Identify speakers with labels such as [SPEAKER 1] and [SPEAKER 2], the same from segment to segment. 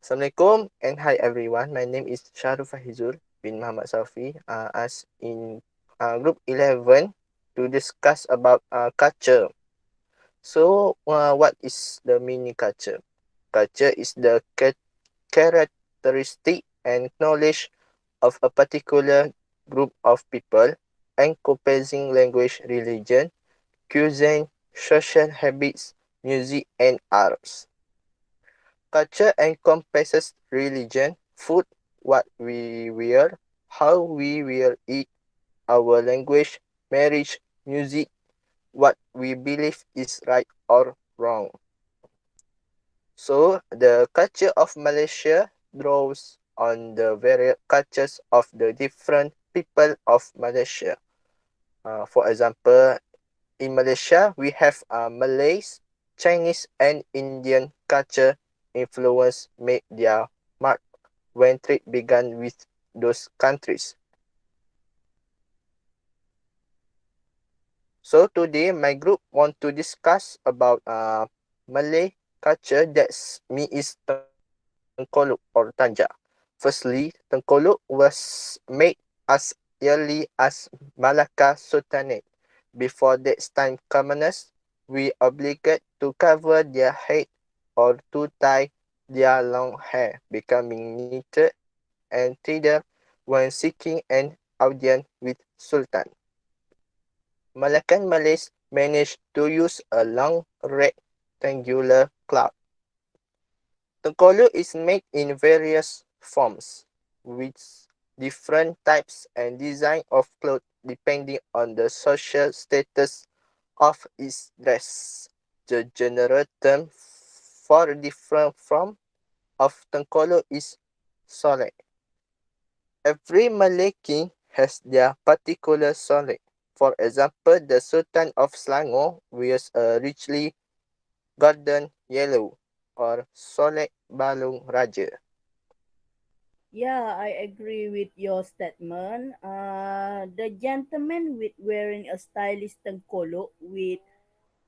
[SPEAKER 1] Assalamualaikum and hi everyone. My name is Shahrul Fahizul bin Muhamad Saufi. As in Group 11 to discuss about culture. So, what is the meaning culture? Culture is the characteristic and knowledge of a particular group of people encompassing language, religion, cuisine, social habits, music, and arts. Culture encompasses religion, food, what we wear, how we will eat, our language, marriage, music, what we believe is right or wrong. So, the culture of Malaysia draws on the various cultures of the different people of Malaysia. For example, in Malaysia, we have Malays, Chinese, and Indian culture influence made their mark when trade began with those countries. So today, my group want to discuss about Malay culture. That's me is Tengkolok or Tanja. Firstly, Tengkolok was made as early as Malacca Sultanate. Before that time commoners, we obliged to cover their head or to tie their long hair, becoming knitted and threaded when seeking an audience with Sultan. Malaccan Malays managed to use a long rectangular cloth. Tengkolok is made in various forms, with different types and design of clothes depending on the social status of its dress. The general term for a different form of Tengkolok is solek. Every Malay king has their particular solek. For example, the Sultan of Selangor wears a richly golden yellow or solek balung raja.
[SPEAKER 2] Yeah, I agree with your statement. The gentleman with wearing a stylish tengkolok with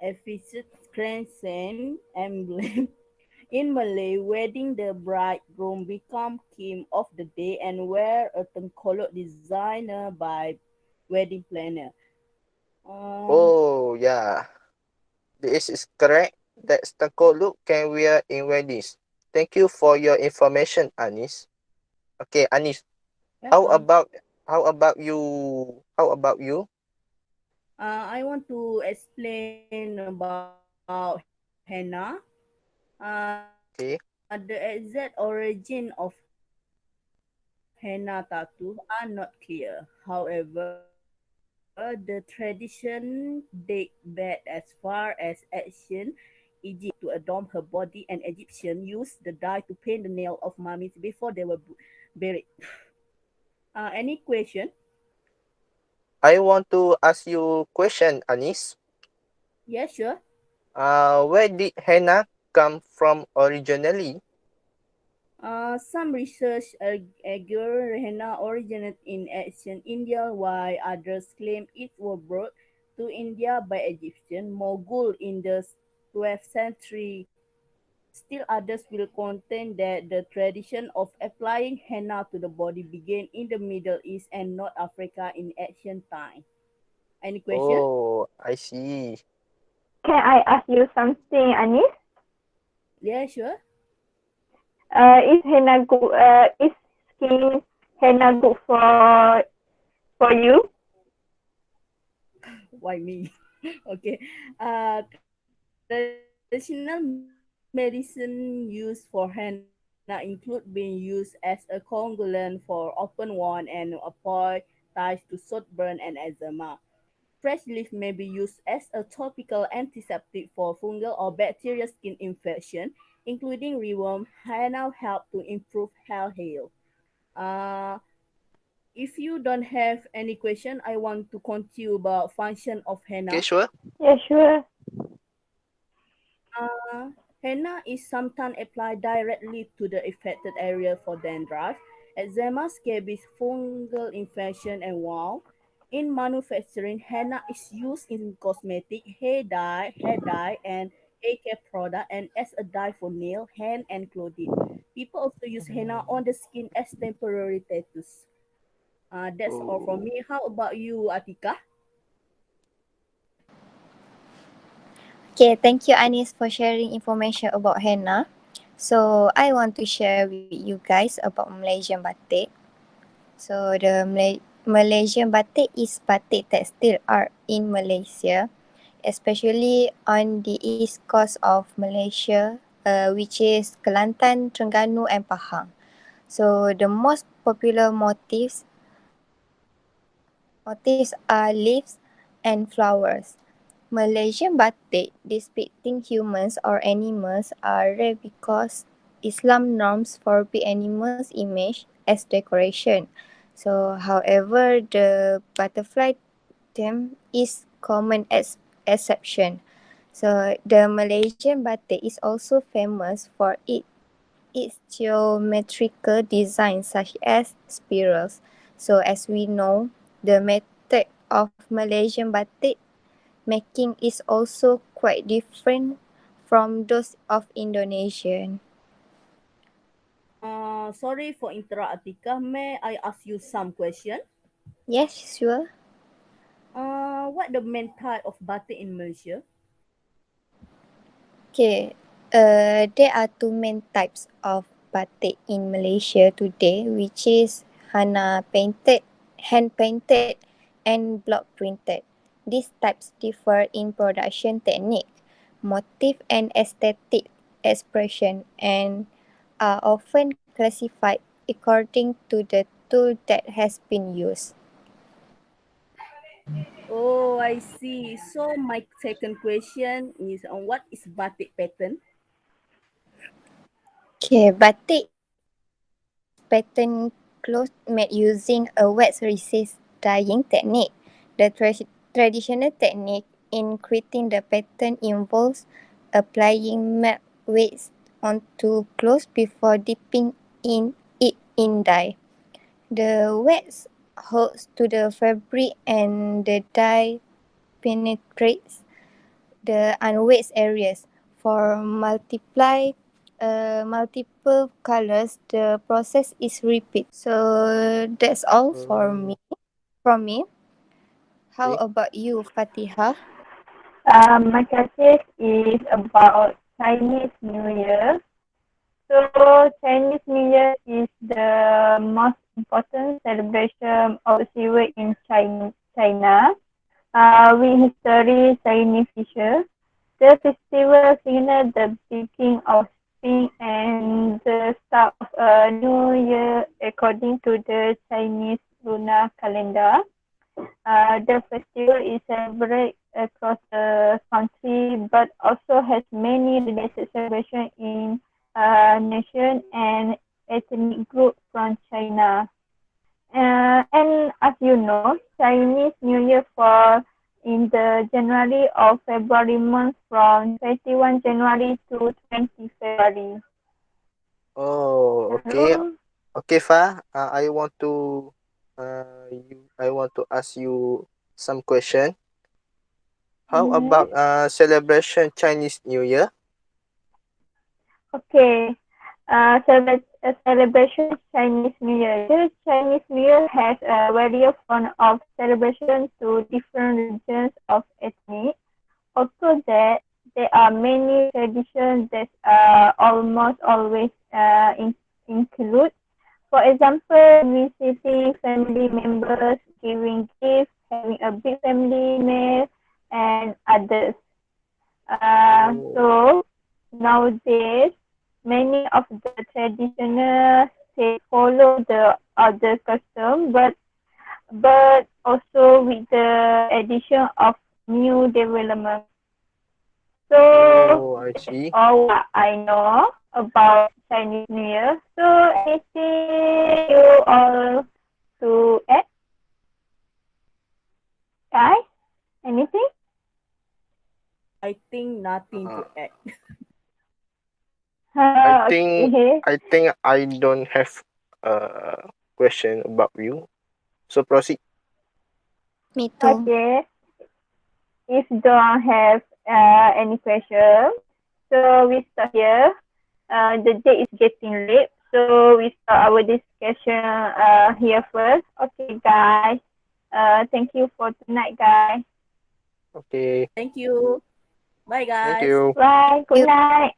[SPEAKER 2] efficient crescent emblem in Malay wedding, the bridegroom become king of the day and wear a tengkolok designer by wedding planner. Uh,
[SPEAKER 1] Oh, yeah. This is correct. That Tengkolok can wear in weddings. Thank you for your information, Anis. Okay, Anis, how
[SPEAKER 2] Welcome.
[SPEAKER 1] about how about you? How about you?
[SPEAKER 2] I want to explain about henna. The exact
[SPEAKER 1] Okay.
[SPEAKER 2] origin of henna tattoo are not clear. However, the tradition date back as far as ancient Egypt to adorn her body, and Egyptian used the dye to paint the nail of mummies before they were buried. Any question?
[SPEAKER 1] I want to ask you question, Anis.
[SPEAKER 2] Yeah, sure.
[SPEAKER 1] Where did henna come from originally?
[SPEAKER 2] Some research argue henna originated in ancient India, while others claim it was brought to India by Egyptian Mughal in the 12th century. Still, others will contend that the tradition of applying henna to the body began in the Middle East and North Africa in ancient time. Any question?
[SPEAKER 1] Oh, I see.
[SPEAKER 3] Can I ask you something, Anis?
[SPEAKER 2] Yeah, sure.
[SPEAKER 3] Is skin henna good for you?
[SPEAKER 2] Why me? Okay. Traditional medicine used for henna include being used as a coagulant for open wound and avoid ties to sunburn and eczema. Fresh leaf may be used as a topical antiseptic for fungal or bacterial skin infection, including reworm. Henna help to improve hair heal. Uh, if you don't have any question, I want to continue about function of
[SPEAKER 1] Okay,
[SPEAKER 2] henna.
[SPEAKER 1] sure.
[SPEAKER 3] Yeah, sure.
[SPEAKER 2] Henna is sometimes applied directly to the affected area for dandruff, eczema, scabies, fungal infection, and wound. In manufacturing, henna is used in cosmetic, hair dye, and hair care product and as a dye for nail, hand, and clothing. People also use henna on the skin as temporary tattoos. That's all from
[SPEAKER 1] Oh,
[SPEAKER 2] me. How about you, Atika?
[SPEAKER 4] Okay, thank you Anis for sharing information about henna. So I want to share with you guys about Malaysian batik. So the Malaysian batik is batik textile art in Malaysia, especially on the east coast of Malaysia, which is Kelantan, Terengganu and Pahang. So the most popular motifs are leaves and flowers. Malaysian batik depicting humans or animals are rare because Islam norms forbid animals' image as decoration. So, however, the butterfly theme is common as exception. So, the Malaysian batik is also famous for its geometrical design such as spirals. So, as we know, the method of Malaysian batik making is also quite different from those of Indonesian.
[SPEAKER 2] Sorry for interrupt, Atika. May I ask you some question?
[SPEAKER 4] Yes, sure.
[SPEAKER 2] What the main type of batik in Malaysia?
[SPEAKER 4] Okay. There are two main types of batik in Malaysia today, which is Hana painted, hand painted, and block printed. These types differ in production technique, motif, and aesthetic expression, and are often classified according to the tool that has been used.
[SPEAKER 2] Oh, I see. So my second question is on what is batik pattern?
[SPEAKER 4] Okay, batik is pattern cloth made using a wax resist dyeing technique. The traditional technique in creating the pattern involves applying melt wax onto cloth before dipping it in dye. The wax holds to the fabric and the dye penetrates the unweighted areas. For multiple colors, the process is repeat. So that's all for
[SPEAKER 1] oh,
[SPEAKER 4] me. From me. How
[SPEAKER 1] okay.
[SPEAKER 4] about you, Fatihah?
[SPEAKER 3] My case is about Chinese New Year. So Chinese New Year is the most important celebration of the year in China. With history significance. The festival signals the beginning of spring and the start of a new year according to the Chinese lunar calendar. The festival is celebrated across the country but also has many related celebrations in nation and ethnic groups from China. And as you know, Chinese New Year falls in the January or February month from 21 January to 20 February.
[SPEAKER 1] Oh, okay.
[SPEAKER 3] Hello?
[SPEAKER 1] Okay, Fa. I want to ask you some question. How
[SPEAKER 3] Mm-hmm.
[SPEAKER 1] about celebration Chinese New Year?
[SPEAKER 3] Okay. Celebration Chinese New Year. The Chinese New Year has a various form of celebration to different regions of ethnic. Also, there are many traditions that almost always include. For example, visiting family members, giving gifts, having a big family meal, and others.
[SPEAKER 1] Oh,
[SPEAKER 3] So nowadays, many of the traditional they follow the other custom, but also with the addition of new development. So
[SPEAKER 1] oh, I
[SPEAKER 3] that's
[SPEAKER 1] see.
[SPEAKER 3] all what I know about Chinese New Year. So anything you all to add, guys? Anything?
[SPEAKER 2] I think nothing
[SPEAKER 1] Uh,
[SPEAKER 2] to add.
[SPEAKER 1] I think
[SPEAKER 3] Okay.
[SPEAKER 1] I don't have a question about you. So proceed.
[SPEAKER 4] Me too.
[SPEAKER 3] Okay. If don't have any question, So we stop here. The day is getting late, so we start our discussion here first. Okay, guys. Thank you for tonight, guys.
[SPEAKER 1] Okay.
[SPEAKER 2] Thank you. Bye,
[SPEAKER 1] Thank
[SPEAKER 2] guys.
[SPEAKER 1] you.
[SPEAKER 3] Bye. Good night.